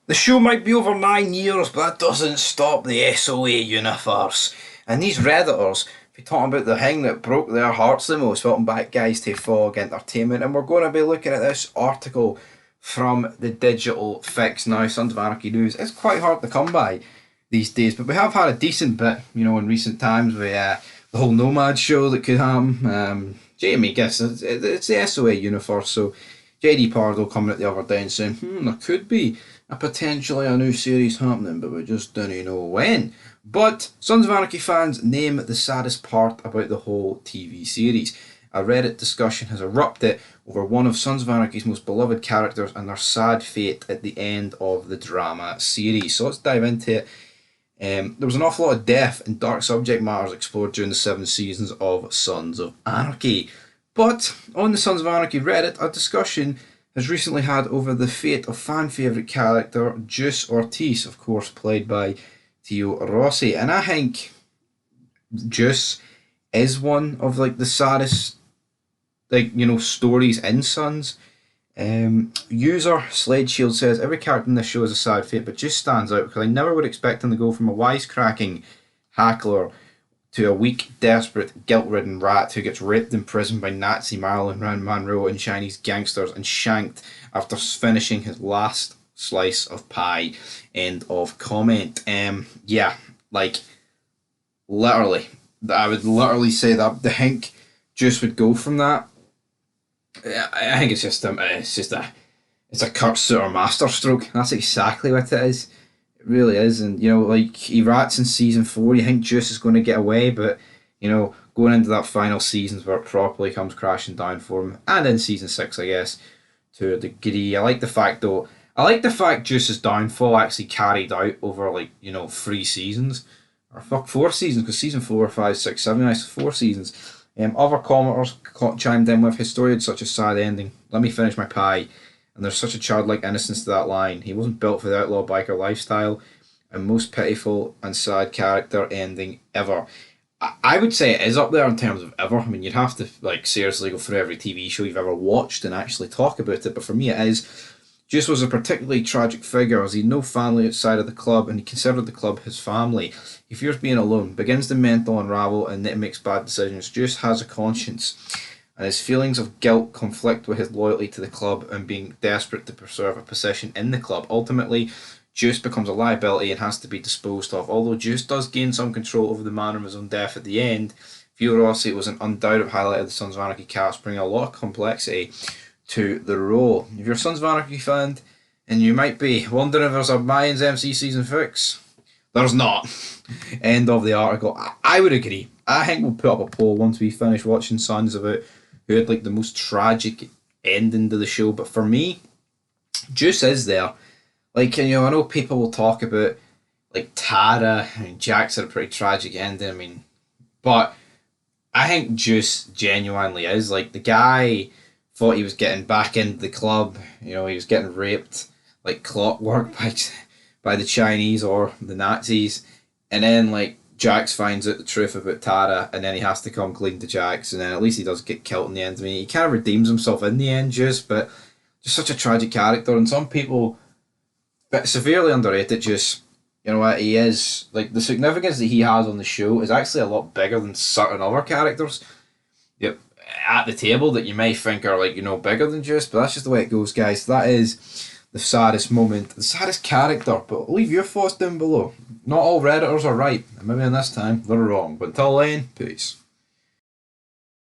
The show might be over 9 years, but that doesn't stop the SOA universe. And these Redditors be talking about the thing that broke their hearts the most. Welcome back, guys, to Fog Entertainment. And we're going to be looking at this article from the Digital Fix. Now, Sons of Anarchy news is quite hard to come by these days, but we have had a decent bit, in recent times with the whole Nomad show that could happen. Jamie, guess it's the SOA universe, so JD Pardo coming at the other day and saying, there could be potentially a new series happening, but we just don't know when. But Sons of Anarchy fans name the saddest part about the whole TV series. A Reddit discussion has erupted over one of Sons of Anarchy's most beloved characters and their sad fate at the end of the drama series. So let's dive into it. There was an awful lot of death and dark subject matters explored during the 7 seasons of Sons of Anarchy. But on the Sons of Anarchy Reddit, a discussion has recently had over the fate of fan favourite character Juice Ortiz, of course played by Tio Rossi. And I think Juice is one of the saddest stories in Sons. User Slade Shield says every character in this show is a sad fate, but Juice stands out because I never would expect him to go from a wisecracking hackler to a weak, desperate, guilt-ridden rat who gets raped in prison by Nazi Marilyn Monroe and Chinese gangsters and shanked after finishing his last slice of pie. End of comment. Literally, I would literally say that the Hink Juice would go from that. I think it's a Kurt Sutter masterstroke. That's exactly what it is. Really is. And he rats in season 4, you think Juice is going to get away, but going into that final seasons where it properly comes crashing down for him, and in season 6 I guess to a degree. I like the fact Juice's downfall actually carried out over 3 seasons, or 4 seasons, because season 4, 5, 6, 7, nice 4 seasons. Other commenters chimed in with, his story had such a sad ending, let me finish my pie. And there's such a childlike innocence to that line. He wasn't built for the outlaw biker lifestyle, and most pitiful and sad character ending ever. I would say it is up there in terms of ever. I mean, you'd have to seriously go through every TV show you've ever watched and actually talk about it. But for me, it is. Juice was a particularly tragic figure, as he had no family outside of the club, and he considered the club his family. He fears being alone, begins to mental unravel, and then makes bad decisions. Juice has a conscience, and his feelings of guilt conflict with his loyalty to the club and being desperate to preserve a position in the club. Ultimately, Juice becomes a liability and has to be disposed of. Although Juice does gain some control over the manner of his own death at the end, Theo Rossi was an undoubted highlight of the Sons of Anarchy cast, bringing a lot of complexity to the role. If you're a Sons of Anarchy fan, and you might be wondering if there's a Mayans MC season 6, there's not. End of the article. I would agree. I think we'll put up a poll once we finish watching Sons about who had the most tragic ending to the show. But for me, Juice is there. I know people will talk about Tara. I mean, Jack's had a pretty tragic ending. But I think Juice genuinely is. The guy thought he was getting back into the club. He was getting raped like clockwork by the Chinese or the Nazis. And then Jax finds out the truth about Tara, and then he has to come clean to Jax, and then at least he does get killed in the end. I mean, he kind of redeems himself in the end, but just such a tragic character, and some people severely underrated. Just what he is, the significance that he has on the show is actually a lot bigger than certain other characters. Yep, at the table that you may think are bigger than Juice, but that's just the way it goes, guys. That is the saddest moment, the saddest character. But leave your thoughts down below. Not all Redditors are right, and maybe in this time they're wrong. But until then, peace.